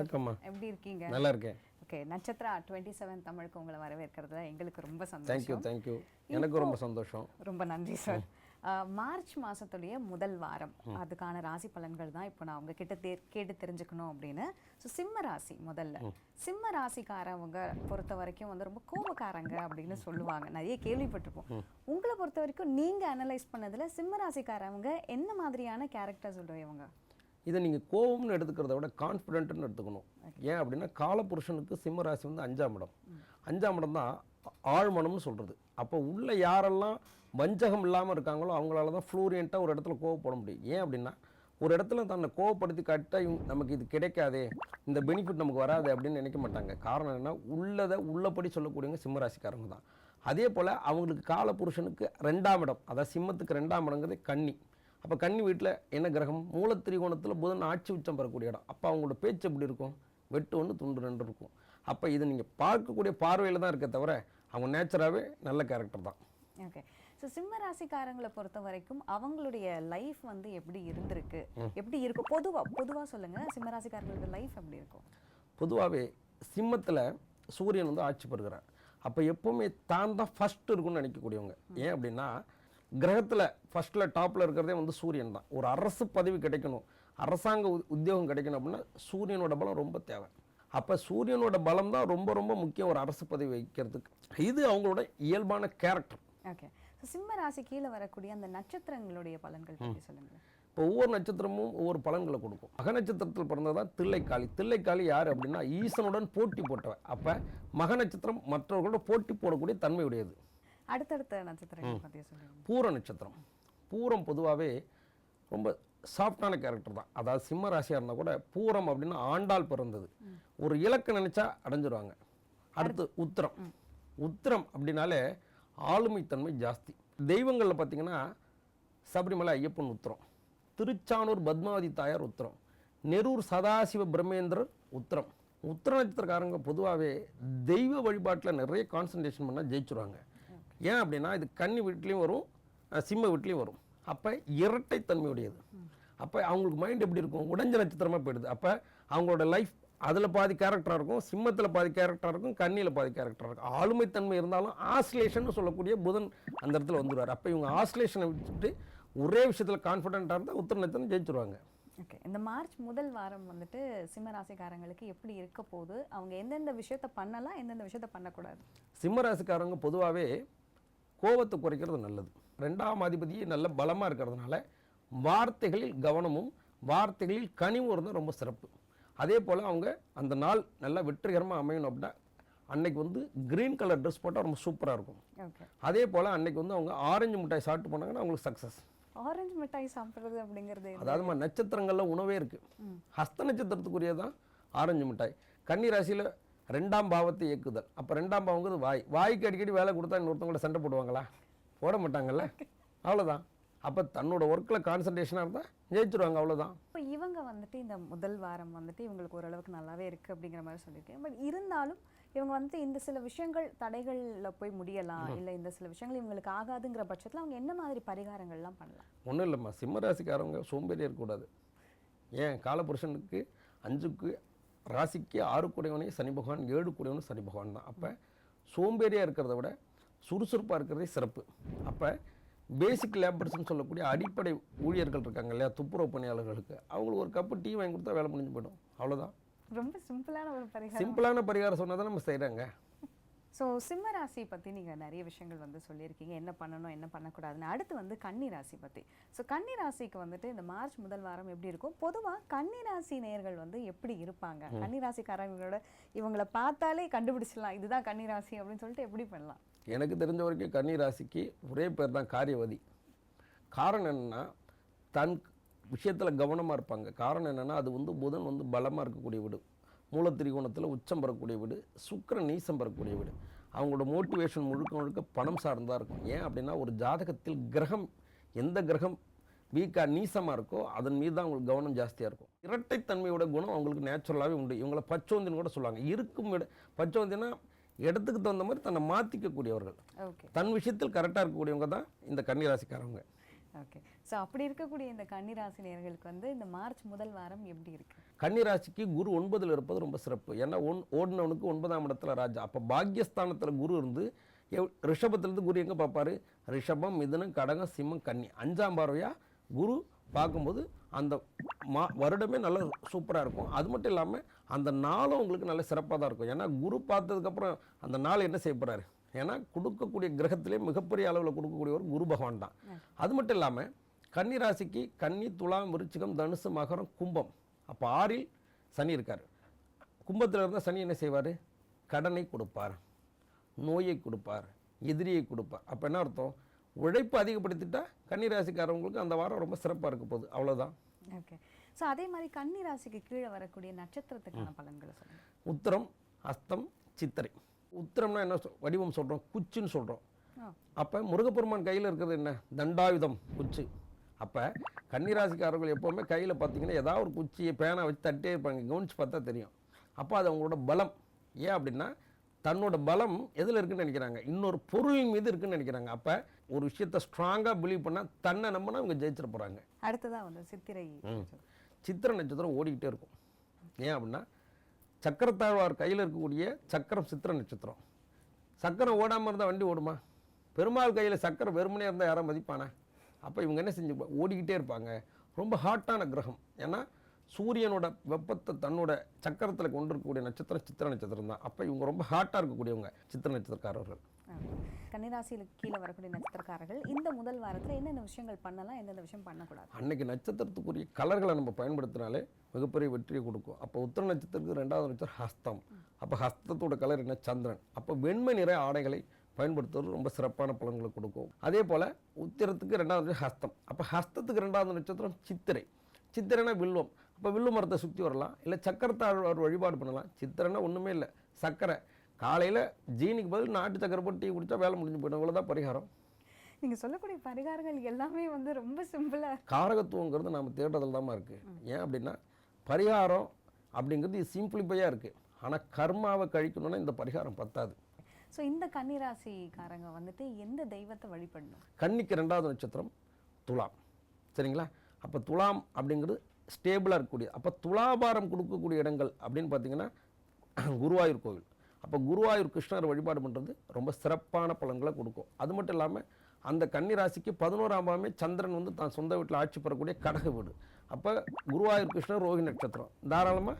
வணக்கம்மா. எப்படி இருக்கீங்க? நல்லா இருக்கேன். ஓகே, நட்சத்திரா 27 தமிழுக்கு உங்களை வரவேற்கிறதுல எங்களுக்கு ரொம்ப சந்தோஷம். தேங்க்யூ. எனக்கு ரொம்ப சந்தோஷம். ரொம்ப நன்றி சார். மார்ச் மாதத்துடைய முதல் வாரம் அதுக்கான ராசி பலன்கள் தான் இப்போ நான் உங்ககிட்ட கேட்டு தெரிஞ்சுக்கணும் அப்படின்னு. ஸோ சிம்ம ராசி முதல்ல. சிம்ம ராசிக்காரவங்க பொறுத்த வரைக்கும் வந்து ரொம்ப கோபக்காரங்க அப்படின்னு சொல்லுவாங்க, நிறைய கேள்விப்பட்டிருப்போம். உங்களை பொறுத்த வரைக்கும் நீங்கள் அனலைஸ் பண்ணதில் சிம்ம ராசிக்காரவங்க என்ன மாதிரியான கேரக்டர் சொல்லுவீங்க? இதை நீங்கள் கோபம்னு எடுத்துக்கிறத விட கான்ஃபிடென்ட்னு எடுத்துக்கணும். ஏன் அப்படின்னா காலபுருஷனுக்கு சிம்ம ராசி வந்து 5ஆம் இடம். 5ஆம் இடம் தான் ஆழ்மனம்னு சொல்கிறது. அப்போ உள்ள யாரெல்லாம் வஞ்சகம் இல்லாமல் இருக்காங்களோ அவங்களால தான் ஃப்ளூரியண்ட்டாக ஒரு இடத்துல கோவப்பட முடியும். ஏன் அப்படின்னா ஒரு இடத்துல தன்னை கோவப்படுத்தி காட்டால் நமக்கு இது கிடைக்காதே, இந்த பெனிஃபிட் நமக்கு வராது அப்படின்னு நினைக்க மாட்டாங்க. காரணம் என்னென்னா உள்ளபடி சொல்லக்கூடியவங்க சிம்மராசிக்காரங்க தான். அதே போல் அவங்களுக்கு காலபுருஷனுக்கு 2ஆம் இடம், அதாவது சிம்மத்துக்கு 2ஆம் இடங்கிறது கன்னி. அப்போ கன்னி வீட்டில் என்ன கிரகம்? மூலத்திரிகோணத்தில் புதன் ஆட்சி உச்சம் பெறக்கூடிய இடம். அப்போ அவங்களோட பேச்சு எப்படி இருக்கும்? வெட்டு 1 துண்டு 2 இருக்கும். அப்போ இது நீங்கள் பார்க்கக்கூடிய பார்வையில் தான் இருக்க தவிர அவங்க நேச்சராகவே நல்ல கேரக்டர் தான். ஓகே, ஸோ சிம்ம ராசிக்காரங்களை பொறுத்த வரைக்கும் அவங்களுடைய லைஃப் வந்து எப்படி இருந்திருக்கு, எப்படி இருக்கும்? பொதுவாக சொல்லுங்கள், சிம்ம ராசிக்காரங்களோட லைஃப் எப்படி இருக்கும்? பொதுவாகவே சிம்மத்தில் சூரியன் வந்து ஆட்சி பெறுகிறார். அப்போ எப்போவுமே தான் ஃபஸ்ட்டு இருக்குன்னு நினைக்கக்கூடியவங்க. ஏன் அப்படின்னா கிரகத்தில் ஃபஸ்ட்டில் டாப்பில் இருக்கிறதே வந்து சூரியன் தான். ஒரு அரசு பதவி கிடைக்கணும், அரசாங்க உத்தியோகம் கிடைக்கணும் அப்படின்னா சூரியனோட பலம் ரொம்ப தேவை. அப்போ சூரியனோட பலம் தான் ரொம்ப ரொம்ப முக்கியம் ஒரு அரசு பதவி வைக்கிறதுக்கு. இது அவங்களோட இயல்பான கேரக்டர். ஓகே, ஸோ சிம்ம ராசி கீழே வரக்கூடிய அந்த நட்சத்திரங்களுடைய பலன்கள் பற்றி சொல்லுங்கள். இப்போ ஒவ்வொரு நட்சத்திரமும் ஒவ்வொரு பலன்களை கொடுக்கும். மக நட்சத்திரத்தில் பிறந்ததான் தில்லைக்காளி. தில்லைக்காளி யார் அப்படின்னா ஈசனுடன் போட்டி போட்டவன். அப்போ மக நட்சத்திரம் மற்றவர்களோட போட்டி போடக்கூடிய தன்மை உடையது. அடுத்தடுத்த நட்சத்திரங்கள் பற்றி சொல்லுங்கள். பூர நட்சத்திரம். பூரம் பொதுவாகவே ரொம்ப சாஃப்டான கேரக்டர் தான். அதாவது சிம்ம ராசியாக இருந்தால் கூட பூரம் அப்படின்னா ஆண்டாள் பிறந்தது, ஒரு இலக்கு நினச்சா அடைஞ்சிருவாங்க. அடுத்து உத்திரம். உத்திரம் அப்படின்னாலே ஆளுமைத்தன்மை ஜாஸ்தி. தெய்வங்களில் பார்த்தீங்கன்னா சபரிமலை ஐயப்பன் உத்திரம், திருச்சானூர் பத்மாவதி தாயார் உத்திரம், நெரூர் சதாசிவ பிரம்மேந்திரர் உத்திரம். உத்திர நட்சத்திரக்காரங்க பொதுவாகவே தெய்வ வழிபாட்டில் நிறைய கான்சன்ட்ரேஷன் பண்ணால் ஜெயிச்சுருவாங்க. ஏன் அப்படின்னா இது கன்னி வீட்லேயும் வரும், சிம்ம வீட்லேயும் வரும். அப்போ இரட்டைத்தன்மையுடையது. அப்போ அவங்களுக்கு மைண்ட் எப்படி இருக்கும்? உடஞ்ச நட்சத்திரமாக போயிடுது. அப்போ அவங்களோட லைஃப் அதில் பாதி கேரக்டராக இருக்கும், சிம்மத்தில் பாதி கேரக்டராக இருக்கும், கன்னியில் பாதி கேரக்டராக இருக்கும். ஆளுமைத்தன்மை இருந்தாலும் ஆஸ்லேஷன் சொல்லக்கூடிய புதன் அந்த இடத்துல வந்துடுவார். அப்போ இவங்க ஆஸ்லேஷனை வச்சுட்டு ஒரே விஷயத்தில் கான்ஃபிடென்ட்டாக இருந்தால் உத்திர நட்சத்திரம் ஜெயிச்சுருவாங்க. ஓகே, இந்த மார்ச் முதல் வாரம் வந்துட்டு சிம்ம ராசிக்காரங்களுக்கு எப்படி இருக்க போது? அவங்க எந்தெந்த விஷயத்த பண்ணலாம், எந்தெந்த விஷயத்த பண்ணக்கூடாது? சிம்ம ராசிக்காரங்க பொதுவாகவே கோபத்தை குறைக்கிறது நல்லது. 2ஆம் அதிபதி நல்ல பலமாக இருக்கிறதுனால வார்த்தைகளில் கவனமும் வார்த்தைகளில் கனிவும் இருந்தால் ரொம்ப சிறப்பு. அதே போல் அவங்க அந்த நாள் நல்லா வெற்றிகரமாக அமையணும் அப்படின்னா அன்னைக்கு வந்து க்ரீன் கலர் ட்ரெஸ் போட்டால் ரொம்ப சூப்பராக இருக்கும். அதே போல் அன்னைக்கு வந்து அவங்க ஆரஞ்சு மிட்டாய் சாப்பிட்டு போனாங்கன்னா அவங்களுக்கு சக்ஸஸ். ஆரஞ்சு மிட்டாய் சாப்பிட்றது அப்படிங்கிறது அதாவது நட்சத்திரங்களில் உணவே இருக்குது. ஹஸ்த நட்சத்திரத்துக்குரியதான் ஆரஞ்சு மிட்டாய். கன்னி ராசியில் 2ஆம் பாவத்தை இயக்குதல். அப்போ 2ஆம் பாவங்கிறது வாய்க்கு அடிக்கடி வேலை கொடுத்தா இன்னொருத்தவங்கள சண்டை போடுவாங்களா? போட மாட்டாங்கல்ல. அவ்வளோதான். அப்போ தன்னோட ஒர்க்கில் கான்சன்ட்ரேஷனாக இருந்தால் ஜெயிச்சிருவாங்க, அவ்வளோதான். இப்போ இவங்க வந்துட்டு இந்த முதல் வாரம் வந்துட்டு இவங்களுக்கு ஓரளவுக்கு நல்லாவே இருக்குது அப்படிங்கிற மாதிரி சொல்லியிருக்கேன். பட் இருந்தாலும் இவங்க வந்துட்டு இந்த சில விஷயங்கள் தடைகளில் போய் முடியலாம், இல்லை இந்த சில விஷயங்கள் இவங்களுக்கு ஆகாதுங்கிற பட்சத்தில் அவங்க என்ன மாதிரி பரிகாரங்கள்லாம் பண்ணலாம்? ஒன்றும் இல்லைம்மா, சிம்ம ராசிக்காரவங்க சோம்பேறியாக இருக்கக்கூடாது. ஏன் காலபுருஷனுக்கு 5க்கு ராசிக்கு 6 கூடையவனே சனி பகவான், 7 கூடையவனும் சனி பகவான் தான். அப்போ சோம்பேறியாக இருக்கிறத விட சுறுசுறுப்பாக இருக்கிறதே சிறப்பு. அப்போ பேசிக் லேபர்ஸ்ன்னு சொல்லக்கூடிய அடிப்படை ஊழியர்கள் இருக்காங்க இல்லையா, துப்புரவு பணியாளர்களுக்கு அவங்களுக்கு ஒரு கப்பு டீ வாங்கி கொடுத்தா வேலை முடிஞ்சு போய்டும், அவ்வளோதான். ரொம்ப சிம்பிளான ஒரு பரிகாரம். சிம்பிளான பரிகாரம் சொன்னால் தான் நம்ம செய்கிறாங்க. ஸோ சிம்ம ராசி பற்றி நீங்கள் நிறைய விஷயங்கள் வந்து சொல்லியிருக்கீங்க, என்ன பண்ணணும் என்ன பண்ணக்கூடாதுன்னு. அடுத்து வந்து கன்னி ராசி பற்றி. ஸோ கன்னி ராசிக்கு வந்துட்டு இந்த மார்ச் முதல் வாரம் எப்படி இருக்கும்? பொதுவாக கன்னி ராசி நேயர்கள் வந்து எப்படி இருப்பாங்க? கன்னி ராசிக்காரங்களோட இவங்களை பார்த்தாலே கண்டுபிடிச்சிடலாம் இதுதான் கன்னி ராசி அப்படின்னு சொல்லிட்டு எப்படி பண்ணலாம்? எனக்கு தெரிஞ்ச வரைக்கும் கன்னி ராசிக்கு ஒரே பேர் தான் காரியவதி. காரணம் என்னென்னா தன் விஷயத்தில் கவனமாக இருப்பாங்க. காரணம் என்னென்னா அது வந்து புதன் வந்து பலமாக இருக்கக்கூடிய வீடு, மூலத்திரிகோணத்தில் உச்சம் பெறக்கூடிய வீடு, சுக்கிரன் நீசம் பெறக்கூடிய வீடு. அவங்களோட மோட்டிவேஷன் முழுக்க பணம் சார்ந்ததாக இருக்கும். ஏன் அப்படின்னா ஒரு ஜாதகத்தில் கிரகம் எந்த கிரகம் வீக்காக நீசமாக இருக்கோ அதன் மீது தான் அவங்களுக்கு கவனம் ஜாஸ்தியாக இருக்கும். இரட்டைத்தன்மையோட குணம் அவங்களுக்கு நேச்சுரலாகவே உண்டு. இவங்களை பச்சோந்தின்னு கூட சொல்லுவாங்க. இருக்கும் பச்சோந்தினா இடத்துக்கு தகுந்த மாதிரி தன்னை மாற்றிக்கக்கூடியவர்கள். தன் விஷயத்தில் கரெக்டாக இருக்கக்கூடியவங்க தான் இந்த கன்னி ராசிக்காரவங்க. ஓகே, ஸோ அப்படி இருக்கக்கூடிய இந்த கன்னி ராசி நேயர்களுக்கு வந்து இந்த மார்ச் முதல் வாரம் எப்படி இருக்குது? கன்னி ராசிக்கு குரு 9ல் இருப்பது ரொம்ப சிறப்பு. ஏன்னா ஓடினவனுக்கு 9ஆம் இடத்துல ராஜா. அப்போ பாக்யஸ்தானத்தில் குரு இருந்து ரிஷபத்திலிருந்து குரு எங்கே பார்ப்பாரு? ரிஷபம், மிதுனம், கடகம், சிம்மம், கன்னி 5ஆம் பார்வையாக குரு பார்க்கும்போது அந்த வருடமே நல்ல சூப்பராக இருக்கும். அது மட்டும் இல்லாமல் அந்த நாளும் உங்களுக்கு நல்ல சிறப்பாக தான் இருக்கும். ஏன்னா குரு பார்த்ததுக்கப்புறம் அந்த நாள் என்ன செய்ய போகிறாரு? ஏன்னா கொடுக்கக்கூடிய கிரகத்திலே மிகப்பெரிய அளவில் கொடுக்கக்கூடியவர் குரு பகவான் தான். அது மட்டும் இல்லாமல் கன்னி ராசிக்கு கன்னி, துலாம், விருச்சிகம், தனுசு, மகரம், கும்பம். அப்போ 6ல் சனி இருக்கார். கும்பத்தில் இருந்தால் சனி என்ன செய்வார்? கடனை கொடுப்பார், நோயை கொடுப்பார், எதிரியை கொடுப்பார். அப்போ என்ன அர்த்தம்? உழைப்பு அதிகப்படுத்திட்டா கன்னி ராசிக்காரவங்களுக்கு அந்த வாரம் ரொம்ப சிறப்பாக இருக்க போகுது. அவ்வளோதான். ஓகே. ஸோ அதே மாதிரி கன்னி ராசிக்கு கீழே வரக்கூடிய நட்சத்திரத்துக்கான பலன்களை சொல்லுங்கள். உத்திரம், அஸ்தம், சித்திரை. உத்திரம்னா என்ன வடிவம் சொல்கிறோம்? குச்சின்னு சொல்கிறோம். அப்போ முருகப்பெருமான் கையில் இருக்கிறது என்ன? தண்டாயுதம், குச்சி. அப்போ கன்னிராசிக்காரர்கள் எப்போவுமே கையில் பார்த்தீங்கன்னா ஏதாவது ஒரு குச்சியை பேனா வச்சு தட்டே இருப்பாங்க. கவனித்து பார்த்தா தெரியும். அப்போ அது அவங்களோட பலம். ஏன் அப்படின்னா தன்னோட பலம் எதில் இருக்குன்னு நினைக்கிறாங்க? இன்னொரு பொருளின் மீது இருக்குன்னு நினைக்கிறாங்க. அப்போ ஒரு விஷயத்தை ஸ்ட்ராங்காக பிலீவ் பண்ணால் தன்னை நம்பினா அவங்க ஜெயிச்சிட போகிறாங்க. அடுத்ததாக வந்து சித்திரை. சித்திரை நட்சத்திரம் ஓடிக்கிட்டே இருக்கும். ஏன் அப்படின்னா சக்கரத்தாழ்வார் கையில் இருக்கக்கூடிய சக்கரம் சித்திரை நட்சத்திரம். சக்கரம் ஓடாமல் இருந்தால் வண்டி ஓடுமா? பெருமாள் கையில் சக்கரம் வெறுமனே இருந்தால் யாரும் மதிப்பானா? அப்போ இவங்க என்ன செஞ்சு ஓடிக்கிட்டே இருப்பாங்க. ரொம்ப ஹாட்டான கிரகம். ஏன்னா சூரியனோட வெப்பத்தை தன்னோட சக்கரத்தில் கொண்டு இருக்கக்கூடிய நட்சத்திரம் சித்திரை நட்சத்திரம் தான். அப்போ இவங்க ரொம்ப ஹாட்டாக இருக்கக்கூடியவங்க சித்திரை நட்சத்திரக்காரர்கள். கன்னிராசியில் கீழே வரக்கூடிய நட்சத்திரக்காரர்கள் இந்த முதல் வாரத்தில் என்னென்ன விஷயங்கள் பண்ணலாம், எந்தெந்த விஷயம் பண்ணக்கூடாது? அன்னைக்கு நட்சத்திரத்துக்குரிய கலர்களை நம்ம பயன்படுத்தினாலே மிகப்பெரிய வெற்றியை கொடுக்கும். அப்போ உத்திர நட்சத்திரத்துக்கு 2வது நட்சத்திரம் ஹஸ்தம். அப்போ ஹஸ்தத்தோட கலர் என்ன? சந்திரன். அப்போ வெண்மை நிற ஆடைகளை பயன்படுத்துவது ரொம்ப சிறப்பான பலன்களை கொடுக்கும். அதே போல் உத்திரத்துக்கு 2வது ஹஸ்தம். அப்போ ஹஸ்தத்துக்கு 2வது நட்சத்திரம் சித்திரை. சித்திரைனா வில்வம். அப்போ வில்லு மரத்தை சுற்றி வரலாம், இல்லை சக்கரத்தாழ்வார் வழிபாடு பண்ணலாம். சித்திரைனா ஒன்றுமே இல்லை, சக்கரை. காலையில் ஜீனிக்கு பதில் நாட்டு சக்கரை போட்டு டீ குடித்தா வேலை முடிஞ்சு போயிடும். இவ்வளோதான் பரிகாரம். நீங்கள் சொல்லக்கூடிய பரிகாரங்கள் எல்லாமே வந்து ரொம்ப சிம்பிளாக. காரகத்துவங்கிறது நம்ம தேடுறதுல தான் இருக்குது. ஏன் அப்படின்னா பரிகாரம் அப்படிங்கிறது சிம்பிளிஃபையாக இருக்குது. ஆனால் கர்மாவை கழிக்கணும்னா இந்த பரிகாரம் பத்தாது. ஸோ இந்த கன்னிராசிக்காரங்க வந்துட்டு எந்த தெய்வத்தை வழிபடணும்? கன்னிக்கு 2வது நட்சத்திரம் துலாம். சரிங்களா? அப்போ துலாம் அப்படிங்கிறது ஸ்டேபிளாக இருக்கக்கூடிய. அப்போ துலாபாரம் கொடுக்கக்கூடிய இடங்கள் அப்படின்னு பார்த்தீங்கன்னா குருவாயூர் கோவில். அப்போ குருவாயூர் கிருஷ்ணர் வழிபாடு பண்ணுறது ரொம்ப சிறப்பான பலன்களை கொடுக்கும். அது மட்டும் இல்லாமல் அந்த கன்னிராசிக்கு 11ஆம் பாவமே சந்திரன் வந்து தான் சொந்த வீட்டில் ஆட்சி பெறக்கூடிய கடக வீடு. அப்போ குருவாயூர் கிருஷ்ணர் ரோஹி நட்சத்திரம். தாராளமாக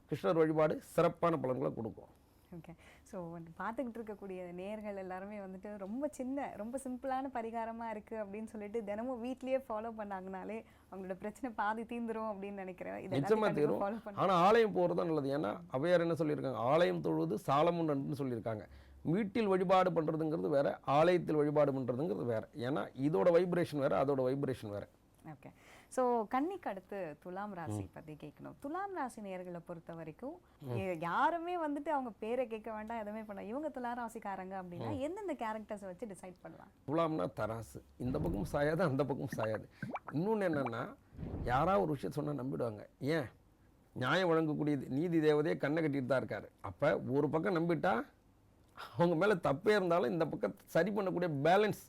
கிருஷ்ணர் வழிபாடு சிறப்பான பலன்களை கொடுக்கும். ஓகே. ஸோ பார்த்துக்கிட்டு இருக்கக்கூடிய நேயர்கள் எல்லாருமே வந்துட்டு ரொம்ப சிம்பிளான பரிகாரமாக இருக்குது அப்படின்னு சொல்லிட்டு தினமும் வீட்லேயே ஃபாலோ பண்ணாங்கனாலே அவங்களோட பிரச்சனை பாதி தீந்துரும் அப்படின்னு நினைக்கிறேன். நிச்சயமாக தீரும். ஆனால் ஆலயம் போகிறது தான் நல்லது. ஏன்னா அவையார் என்ன சொல்லியிருக்காங்க? ஆலயம் தொழுவது சாலமுன் நன்றுன்னு சொல்லியிருக்காங்க. வீட்டில் வழிபாடு பண்ணுறதுங்கிறது வேறு, ஆலயத்தில் வழிபாடு பண்ணுறதுங்கிறது வேறு. ஏன்னா இதோட வைப்ரேஷன் வேறு, அதோட வைப்ரேஷன் வேறு. ஓகே. ஸோ கன்னிக்கு அடுத்து துலாம் ராசி பற்றி கேட்கணும். துலாம் ராசி நேயர்களை பொறுத்த வரைக்கும் யாருமே வந்துட்டு அவங்க பேரை கேட்க வேண்டாம், எதுவுமே பண்ண. இவங்க துலாம் ராசிக்காரங்க அப்படின்னா எந்தெந்த கேரக்டர்ஸை வச்சு டிசைட் பண்ணலாம்? துலாம்னா தராசு. இந்த பக்கம் சாயாது, அந்த பக்கம் சாயாது. இன்னொன்று என்னென்னா யாராவது ஒரு விஷயத்தை சொன்னால் நம்பிடுவாங்க. ஏன்? நியாயம் வழங்கக்கூடிய நீதி தேவதையே கண்ணை கட்டிட்டு தான் இருக்காரு. அப்போ ஒரு பக்கம் நம்பிட்டா அவங்க மேலே தப்பே இருந்தாலும் இந்த பக்கம் சரி பண்ணக்கூடிய பேலன்ஸ்,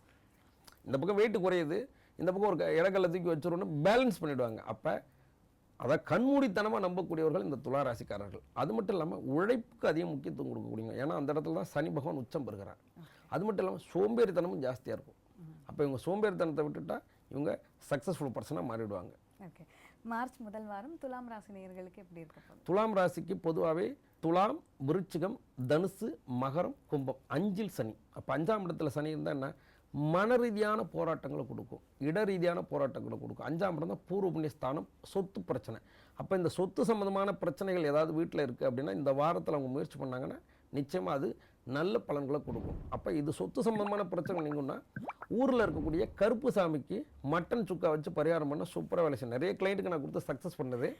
இந்த பக்கம் வெயிட்டு குறையுது, இந்த பக்கம் ஒரு இடக்கல்ல தூக்கி வச்சிடணும், பேலன்ஸ் பண்ணிவிடுவாங்க. அப்போ அதை கண்மூடித்தனமாக நம்பக்கூடியவர்கள் இந்த துலா ராசிக்காரர்கள். அது மட்டும் இல்லாமல் உழைப்புக்கு அதிக முக்கியத்துவம் கொடுக்கக்கூடியவங்க. ஏன்னா அந்த இடத்துல தான் சனி பகவான் உச்சம் பெறுகிறார். அது மட்டும் இல்லாமல் சோம்பேறித்தனமும் ஜாஸ்தியாக இருக்கும். அப்போ இவங்க சோம்பேறித்தனத்தை விட்டுட்டா இவங்க சக்ஸஸ்ஃபுல் பர்சனாக மாறிடுவாங்க. ஓகே. மார்ச் முதல் வாரம் துலாம் ராசி நேயர்களுக்கு எப்படி இருக்க? துலாம் ராசிக்கு பொதுவாகவே துலாம், விருச்சிகம், தனுசு, மகரம், கும்பம் 5ல் சனி. அப்போ 5ஆம் இடத்துல சனி இருந்தால் என்ன? மன ரீதியான போராட்டங்களை கொடுக்கும், இட ரீதியான போராட்டங்களை கொடுக்கும். 5ஆம் இடம் தான் பூர்வ புண்ணிய ஸ்தானம், சொத்து பிரச்சனை. அப்போ இந்த சொத்து சம்மந்தமான பிரச்சனைகள் ஏதாவது வீட்டில் இருக்குது அப்படின்னா இந்த வாரத்தில் அவங்க முயற்சி பண்ணாங்கன்னா நிச்சயமாக அது நல்ல பலன்களை கொடுக்கும். அப்போ இது சொத்து சம்பந்தமான பிரச்சனை நீங்கன்னா ஊரில் இருக்கக்கூடிய கருப்பு சாமிக்கு மட்டன் சுக்கா வச்சு பரிகாரம் பண்ண சூப்பராக வேலை செய்யும். நிறைய கிளைண்ட்டுக்கு நான் கொடுத்து சக்ஸஸ் பண்ணது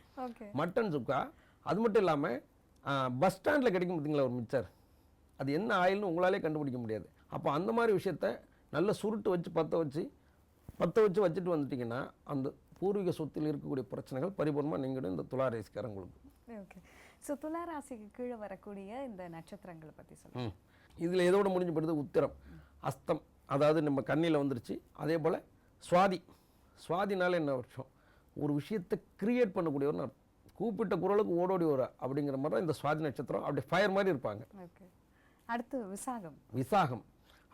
மட்டன் சுக்கா. அது மட்டும் இல்லாமல் பஸ் ஸ்டாண்டில் கிடைக்கும் பார்த்தீங்களா ஒரு மிக்சர், அது என்ன ஆயில்னு உங்களாலே கண்டுபிடிக்க முடியாது. அப்போ அந்த மாதிரி விஷயத்த நல்ல சுருட்டு வச்சு பற்ற வச்சு வச்சுட்டு வந்துட்டிங்கன்னா அந்த பூர்வீக சொத்தில் இருக்கக்கூடிய பிரச்சனைகள் பரிபூர்ணமாக நீங்களும் இந்த துலா ராசிக்காரங்களுக்கு. ஓகே. ஸோ துலா ராசிக்கு கீழே வரக்கூடிய இந்த நட்சத்திரங்களை பற்றி சொல்லுங்கள். இதில் எதோடு முடிஞ்சு போயிடுது? உத்திரம், அஸ்தம், அதாவது நம்ம கண்ணியில் வந்துருச்சு. அதே போல் சுவாதி. சுவாதினால என்ன வருஷம்? ஒரு விஷயத்தை கிரியேட் பண்ணக்கூடியவர். கூப்பிட்ட குரலுக்கு ஓடோடி வர அப்படிங்கிற மாதிரி தான் இந்த சுவாதி நட்சத்திரம். அப்படி ஃபயர் மாதிரி இருப்பாங்க. ஓகே. அடுத்து விசாகம். விசாகம்.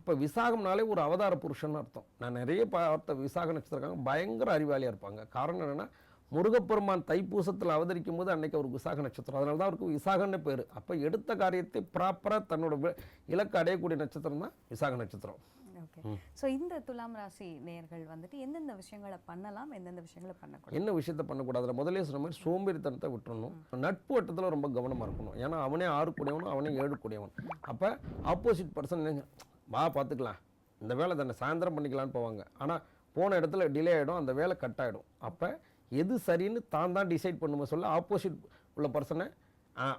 அப்போ விசாகம்னாலே ஒரு அவதார புருஷன் அர்த்தம். நான் நிறைய பார்த்த விசாக நட்சத்திரக்காரங்க பயங்கர அறிவாளியாக இருப்பாங்க. காரணம் என்னென்னா, முருகப்பெருமான் தைப்பூசத்தில் அவதரிக்கும் போது அன்னைக்கு அவருக்கு விசாக நட்சத்திரம். அதனால தான் அவருக்கு விசாகன்னு பேர். அப்போ எடுத்த காரியத்தை ப்ராப்பராக தன்னோட இலக்கு அடையக்கூடிய நட்சத்திரம் தான் விசாக நட்சத்திரம். ஓகே. ஸோ இந்த துலாம் ராசி நேயர்கள் வந்துட்டு எந்தெந்த விஷயங்களை பண்ணலாம், எந்தெந்த விஷயங்களை பண்ணக்கூடாது? என்ன விஷயத்த பண்ணக்கூடாது? அதில் முதலே சொன்ன மாதிரி சோம்பேறித்தனத்தை விட்டுறணும். நட்பு வட்டத்தில் ரொம்ப கவனமாக இருக்கணும். ஏன்னா அவனே 6 கூடியவனும் அவனே 7 கூடியவன். அப்போ ஆப்போசிட் பர்சன் வா பார்த்துக்கலாம், இந்த வேலை தானே சாயந்தரம் பண்ணிக்கலான்னு போவாங்க. ஆனால் போன இடத்துல டிலே ஆகிடும், அந்த வேலை கட் ஆகிடும். அப்போ எது சரின்னு தான் டிசைட் பண்ணுமோ சொல்ல ஆப்போசிட் உள்ள பர்சனை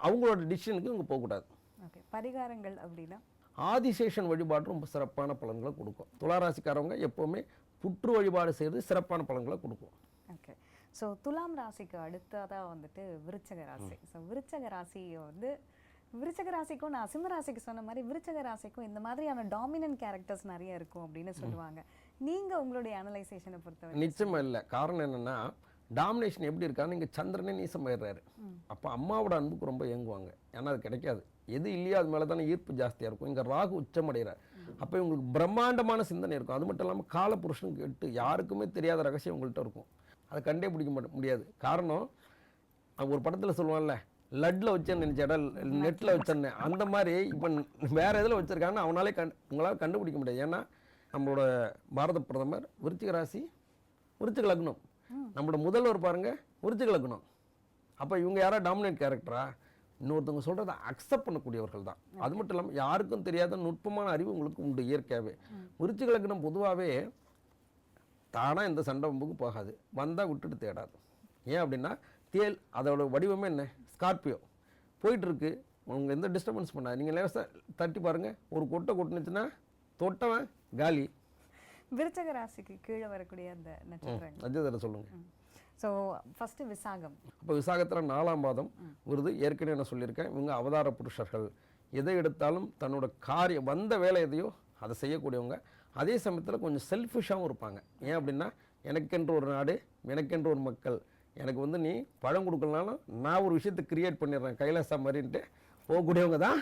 அவங்களோட டிசிஷனுக்கு இவங்க போகக்கூடாது. ஓகே. பரிகாரங்கள் அப்படின்னா ஆதிசேஷன் வழிபாடு ரொம்ப சிறப்பான பலன்களை கொடுக்கும். துளாராசிக்காரவங்க எப்போவுமே புற்று வழிபாடு செய்கிறது சிறப்பான பலன்களை கொடுக்கும். ஓகே. ஸோ துலாம் ராசிக்கு அடுத்ததாக வந்துட்டு விருச்சக ராசி. ஸோ விருச்சக ராசியை வந்து விருச்சக ராசிக்கும் நான் சிம்ம ராசிக்கு சொன்ன மாதிரி விருச்சக ராசிக்கும் இந்த மாதிரியான டாமினன்ட் கேரக்டர்ஸ் நிறைய இருக்கும் அப்படின்னு சொல்லுவாங்க. நீங்கள் உங்களுடைய அனலைசேஷனை பொறுத்தவரை நிச்சயமாக இல்லை. காரணம் என்னென்னா, டாமினேஷன் எப்படி இருக்கான்னு இங்கே சந்திரனே நீசம் போயிடுறாரு. அப்போ அம்மாவோட அன்புக்கு ரொம்ப இயங்குவாங்க. ஏன்னா அது கிடைக்காது. எது இல்லையோ அது மேலே தானே ஈர்ப்பு ஜாஸ்தியாக இருக்கும். இங்கே ராகு உச்சமடைகிறார். அப்போ இவங்களுக்கு பிரம்மாண்டமான சிந்தனை இருக்கும். அது மட்டும் இல்லாமல் காலபுருஷனுக்கு கேட்டு யாருக்குமே தெரியாத ரகசியம் உங்கள்கிட்ட இருக்கும். அதை கண்டே பிடிக்க முடியாது. காரணம், ஒரு படத்தில் சொல்லுவான்ல, லட்டில் வச்சேன்னு நினச்சேடா நெட்டில் வச்சேன்னு. அந்த மாதிரி இப்போ வேறு எதில் வச்சுருக்காங்கன்னு அவனாலே உங்களால் கண்டுபிடிக்க முடியாது. ஏன்னா நம்மளோட பாரத பிரதமர் விருச்சிக ராசி, விருச்சிக லக்னம். நம்மளோட முதல்வர் பாருங்கள் விருச்சிக லக்னம். அப்போ இவங்க யாரா டாமினேட் கேரக்டரா? இன்னொருத்தவங்க சொல்கிறத அக்செப்ட் பண்ணக்கூடியவர்கள் தான். அது மட்டும் இல்லாமல் யாருக்கும் தெரியாத நுட்பமான அறிவு உங்களுக்கு உண்டு இயற்கையாகவே. விருச்சிக லக்னம் பொதுவாகவே தானாக எந்த சண்டை வம்புக்கும் போகாது, வந்தால் விட்டுட்டு தேடாது. ஏன் அப்படின்னா, தேல் அதோட வடிவமே என்ன, ஸ்கார்பியோ போயிட்டுருக்கு, உங்கள் எந்த டிஸ்டர்பன்ஸ் பண்ணாது. நீங்கள் லேசாக தட்டி பாருங்கள், ஒரு கொட்டை கொட்டுனுச்சுன்னா தொட்டவன் காலி. விருச்சக ராசிக்கு கீழே வரக்கூடிய அந்த நட்சத்திரங்கள் அஜய் சொல்லுங்கள். So first Visakam. அப்போ விசாகத்தில் 4ஆம் பாதம் விருது. ஏற்கனவே நான் சொல்லியிருக்கேன், இவங்க அவதார புருஷர்கள். எதை எடுத்தாலும் தன்னோட காரியம் வந்த வேலை எதையோ அதை செய்யக்கூடியவங்க. அதே சமயத்தில் கொஞ்சம் செல்ஃபிஷாகவும் இருப்பாங்க. ஏன் அப்படின்னா, எனக்கென்று ஒரு நாடு, எனக்கென்று ஒரு மக்கள், எனக்கு நீ பழம் கொடுக்கலனாலும் நான் ஒரு விஷயத்தை கிரியேட் பண்ணிடுறேன் கைலாசா மாதிரின்ட்டு போகக்கூடியவங்க தான்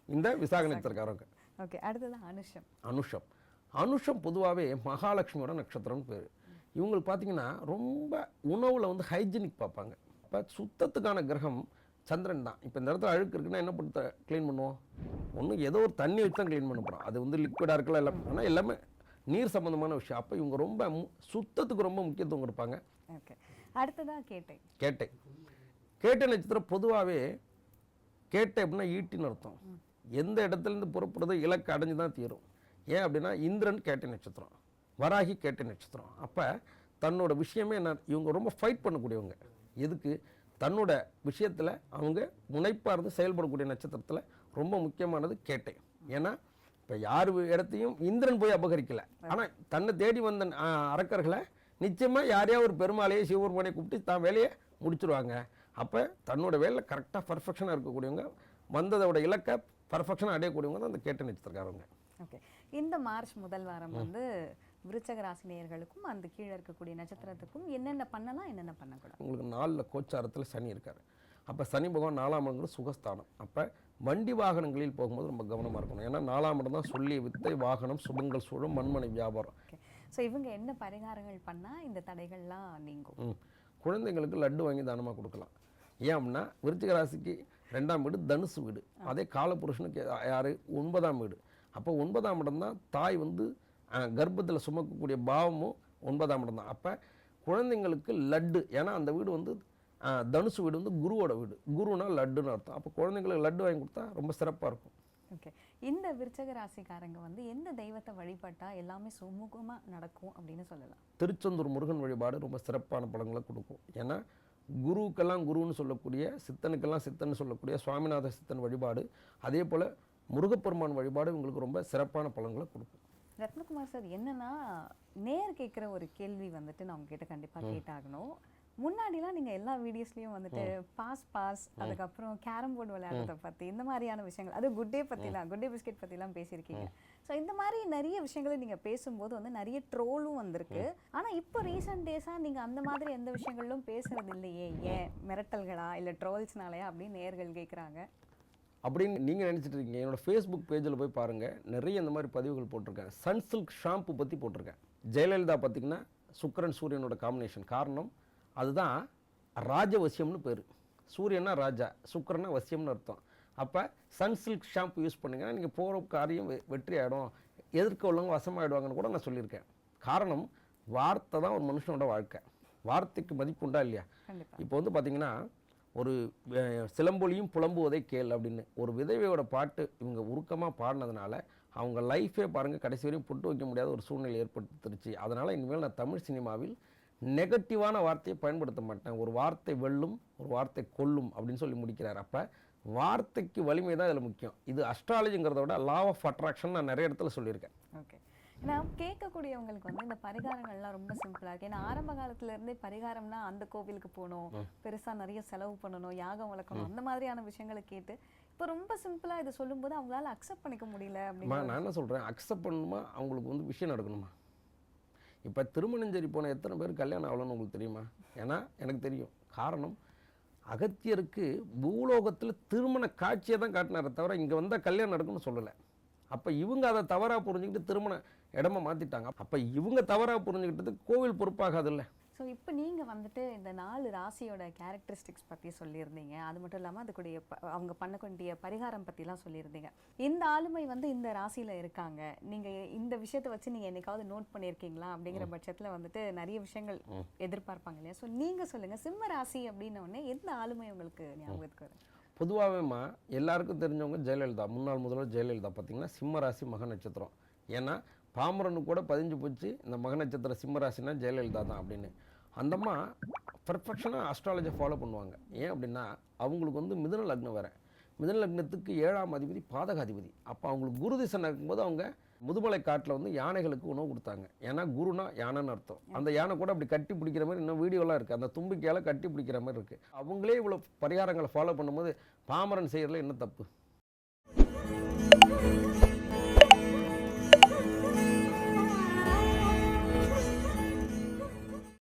இந்த விசாக நட்சத்திரக்காரங்க. ஓகே. அடுத்தது அனுஷம். அனுஷம். அனுஷம் பொதுவாகவே மகாலட்சுமியோட நட்சத்திரம்னு பேர். இவங்களுக்கு பார்த்தீங்கன்னா ரொம்ப உணவில் ஹைஜீனிக் பார்ப்பாங்க. இப்போ சுத்தத்துக்கான கிரகம் சந்திரன் தான். இப்போ இந்த இடத்துல அழுக்கு இருக்குன்னா என்ன பண்ண க்ளீன் பண்ணுவோம்? ஒன்று ஏதோ ஒரு தண்ணி வச்சு தான் க்ளீன் பண்ண போகிறோம். அது லிக்விடாக இருக்கலாம் எல்லாம், ஆனால் எல்லாமே நீர் சம்மந்தமான விஷயம். அப்போ இவங்க ரொம்ப சுத்தத்துக்கு ரொம்ப முக்கியத்துவம் கொடுப்பாங்க. ஓகே. அடுத்ததாக கேட்டை. கேட்டை. கேட்டை நட்சத்திரம் பொதுவாகவே கேட்டை அப்படின்னா ஈட்டின்னு அர்த்தம். எந்த இடத்துலேருந்து புறப்படுறதோ இலக்கு அடைஞ்சு தான் தீரும். ஏன் அப்படின்னா, இந்திரன் கேட்டை நட்சத்திரம், வராகி கேட்டை நட்சத்திரம். அப்போ தன்னோட விஷயமே என்ன, இவங்க ரொம்ப ஃபைட் பண்ணக்கூடியவங்க. எதுக்கு? தன்னோட விஷயத்தில் அவங்க முனைப்பாக இருந்து செயல்படக்கூடிய நட்சத்திரத்தில் ரொம்ப முக்கியமானது கேட்டை. ஏன்னா இப்போ யார் இடத்தையும் இந்திரன் போய் அபகரிக்கலை, ஆனால் தன்னை தேடி வந்த அரக்கர்களை நிச்சயமாக யாரையா ஒரு பெருமாளையே சிவபெருமானை கூப்பிட்டு தான் வேலையை முடிச்சுருவாங்க. அப்போ தன்னோட வேலையில் கரெக்டாக பர்ஃபெக்ஷனாக இருக்கக்கூடியவங்க, வந்ததோட இலக்கை பர்ஃபெக்ஷனாக அடையக்கூடியவங்க தான் அந்த கேட்டை நட்சத்திரக்காரவங்க. ஓகே. இந்த மார்ச் முதல் வாரம் விருச்சக ராசி நேயர்களுக்கும் அந்த கீழே இருக்கக்கூடிய நட்சத்திரத்துக்கும் என்னென்ன பண்ணலாம், என்னென்ன பண்ணக்கூடாது? உங்களுக்கு 4ல் கோச்சாரத்தில் சனி இருக்கார். அப்போ சனி பகவான் 4ஆம் இடங்கிறது சுகஸ்தானம். அப்போ வண்டி வாகனங்களில் போகும்போது ரொம்ப கவனமாக இருக்கணும். ஏன்னா 4ஆம் இடம் தான் சொல்லி வித்தை, வாகனம், சுபங்கள் சூழும், மண்மனை வியாபாரம். ஓகே. ஸோ இவங்க என்ன பரிகாரங்கள் பண்ணால் இந்த தடைகள்லாம் நீங்கும்? குழந்தைங்களுக்கு லட்டு வாங்கி தானமாக கொடுக்கலாம். ஏன் அப்படின்னா, விருச்சிக ராசிக்கு 2ஆம் வீடு தனுசு வீடு, அதே காலபுருஷனுக்கு யார் 9ஆம் வீடு. அப்போ 9ஆம் இடம் தான் தாய் கர்ப்பத்தில் சுமக்கக்கூடிய பாவமும் 9ஆம் இடம் தான். அப்போ குழந்தைங்களுக்கு லட்டு, ஏன்னா அந்த வீடு தனுசு வீடு குருவோட வீடு, குருனா லட்டுன்னு அர்த்தம். அப்போ குழந்தைங்களுக்கு லட்டு வாங்கி கொடுத்தா ரொம்ப சிறப்பாக இருக்கும். ஓகே. இந்த விருச்சக ராசிக்காரங்க எந்த தெய்வத்தை வழிபட்டால் எல்லாமே சுமூகமாக நடக்கும் அப்படின்னு சொல்லலாம்? திருச்செந்தூர் முருகன் வழிபாடு ரொம்ப சிறப்பான பலன்களை கொடுக்கும். ஏன்னா குருவுக்கெல்லாம் குருன்னு சொல்லக்கூடிய, சித்தனுக்கெல்லாம் சித்தன்னு சொல்லக்கூடிய சுவாமிநாத சித்தன் வழிபாடு, அதே போல் முருகப்பெருமான் வழிபாடு உங்களுக்கு ரொம்ப சிறப்பான பலன்களை கொடுக்கும். ரத்னகுமார் சார், என்னன்னா நேர் கேட்குற ஒரு கேள்வி நான் உங்ககிட்ட கண்டிப்பாக கேட்டாகணும். முன்னாடிலாம் நீங்க எல்லா வீடியோஸ்லயும் வந்துட்டு பாஸ் அதுக்கப்புறம் கேரம் போர்டு விளையாடுறத பத்தி இந்த மாதிரியான விஷயங்கள், அது குட் டே பத்திலாம், குட் டே பிஸ்கெட் பத்திலாம் பேசியிருக்கீங்க. ஸோ இந்த மாதிரி நிறைய விஷயங்களை நீங்க பேசும்போது வந்து நிறைய ட்ரோலும் வந்திருக்கு. ஆனா இப்போ ரீசெண்ட் டேஸா நீங்க அந்த மாதிரி எந்த விஷயங்களும் பேசுறது இல்லையே, ஏன் மிரட்டல்களா இல்ல ட்ரோல்ஸ்னாலயா அப்படின்னு நேயர்கள் கேட்குறாங்க. அப்படின்னு நீங்கள் நினச்சிட்டு இருக்கீங்க. என்னோட ஃபேஸ்புக் பேஜில் போய் பாருங்கள், நிறைய இந்த மாதிரி பதிவுகள் போட்டிருக்கேன். சன்சில்க் ஷாம்பு பற்றி போட்டிருக்கேன். ஜெயலலிதா பார்த்திங்கன்னா சுக்கிரன் சூரியனோட காம்பினேஷன். காரணம் அதுதான் ராஜவசியம்னு பேர். சூரியனா ராஜா, சுக்கிரனா வசியம்னு அர்த்தம். அப்போ சன்சில்க் ஷாம்பு யூஸ் பண்ணிங்கன்னா நீங்கள் போகிற காரியம் வெற்றி ஆகிடும், எதிர்க்க உள்ளவங்க வசமாகிடுவாங்கன்னு கூட நான் சொல்லியிருக்கேன். காரணம் வார்த்தை தான் ஒரு மனுஷனோட வாழ்க்கை. வார்த்தைக்கு மதிப்பு உண்டா இல்லையா? இப்போ வந்து பார்த்திங்கன்னா ஒரு சிலம்பொலியும் புலம்புவதை கேள் அப்படின்னு ஒரு விதவையோட பாட்டு இவங்க உருக்கமாக பாடினதுனால அவங்க லைஃபே பாருங்கள் கடைசி வரையும் புட்டு வைக்க முடியாத ஒரு சூழ்நிலை ஏற்படுத்திருச்சு. அதனால் இனிமேல் நான் தமிழ் சினிமாவில் நெகட்டிவான வார்த்தையை பயன்படுத்த மாட்டேன். ஒரு வார்த்தை வெல்லும், ஒரு வார்த்தை கொல்லும் அப்படின்னு சொல்லி முடிக்கிறார். அப்போ வார்த்தைக்கு வலிமை தான் இதில் முக்கியம். இது அஸ்ட்ராலஜிங்கிறத விட லா ஆஃப் அட்ராக்ஷன் நான் நிறைய இடத்துல சொல்லியிருக்கேன். ஓகே, ஏன்னா கேட்கக்கூடியவங்களுக்கு வந்து இந்த பரிகாரங்கள்லாம் ரொம்ப சிம்பிளாக இருக்குது. ஏன்னா ஆரம்ப காலத்துல இருந்தே பரிகாரம்னா அந்த கோவிலுக்கு போகணும், பெருசாக நிறைய செலவு பண்ணணும், யாகம் வளர்க்கணும், அந்த மாதிரியான விஷயங்களை கேட்டு இப்போ ரொம்ப சிம்பிளாக இதை சொல்லும்போது அவங்களால அக்செப்ட் பண்ணிக்க முடியல அப்படின்னு. நான் என்ன சொல்கிறேன், அக்செப்ட் பண்ணணுமா, அவங்களுக்கு வந்து விஷயம் நடக்கணுமா? இப்போ திருமணஞ்சேரி போன எத்தனை பேர் கல்யாணம் ஆகலன்னு உங்களுக்கு தெரியுமா? ஏன்னா எனக்கு தெரியும். காரணம் அகத்தியருக்கு பூலோகத்தில் திருமண காட்சியை தான் காட்டினாரே தவிர இங்கே வந்தால் கல்யாணம் நடக்கும்னு சொல்லலை. அப்போ இவங்க அதை தவறாக புரிஞ்சுக்கிட்டு திருமண இடமா மாற்றிட்டாங்க. அப்போ இவங்க தவறாக புரிஞ்சுக்கிட்டதுக்கு கோவில் பொறுப்பாகாதுல்ல. ஸோ இப்போ நீங்கள் வந்துட்டு இந்த 4 ராசியோட கேரக்டரிஸ்டிக்ஸ் பற்றி சொல்லியிருந்தீங்க. அது மட்டும் இல்லாமல் அதுக்குடைய அவங்க பண்ணக்கூடிய பரிகாரம் பற்றிலாம் சொல்லியிருந்தீங்க. இந்த ஆளுமை வந்து இந்த ராசியில் இருக்காங்க, நீங்கள் இந்த விஷயத்தை வச்சு நீங்கள் என்னைக்காவது நோட் பண்ணியிருக்கீங்களா அப்படிங்கிற பட்சத்தில் வந்துட்டு நிறைய விஷயங்கள் எதிர்பார்ப்பாங்க இல்லையா? ஸோ நீங்கள் சொல்லுங்கள், சிம்ம ராசி அப்படின்ன உடனே எந்த ஆளுமை உங்களுக்கு ஞாபகத்துக்கு வரும்? பொதுவாகவேம்மா எல்லாருக்கும் தெரிஞ்சவங்க ஜெயலலிதா, முன்னாள் முதல்வர் ஜெயலலிதா பார்த்திங்கன்னா சிம்ம ராசி மக நட்சத்திரம். ஏன்னா பாமரனுக்கு கூட பதிஞ்சு போச்சு இந்த மக நட்சத்திர சிம்ம ராசினா ஜெயலலிதா தான் அப்படின்னு. அந்தம்மா பர்ஃபெக்ஷனாக அஸ்ட்ராலஜி ஃபாலோ பண்ணுவாங்க. ஏன் அப்படின்னா அவங்களுக்கு வந்து மிதுன லக்னம் வேறு. மிதுன லக்னத்துக்கு 7ஆம் அதிபதி பாதகாதிபதி. அப்போ அவங்களுக்கு குரு திசை நடக்கும்போது அவங்க முதுமலை காட்டில் வந்து யானைகளுக்கு உணவு கொடுத்தாங்க. ஏன்னா குருனா யானைன்னு அர்த்தம். அந்த யானை கூட அப்படி கட்டி பிடிக்கிற மாதிரி இன்னும் வீடியோலாம் இருக்குது, அந்த தும்பிக்கையால் கட்டி பிடிக்கிற மாதிரி இருக்குது. அவங்களே இவ்வளோ பரிகாரங்களை ஃபாலோ பண்ணும்போது பாமரன் செய்கிறதுல என்ன தப்பு?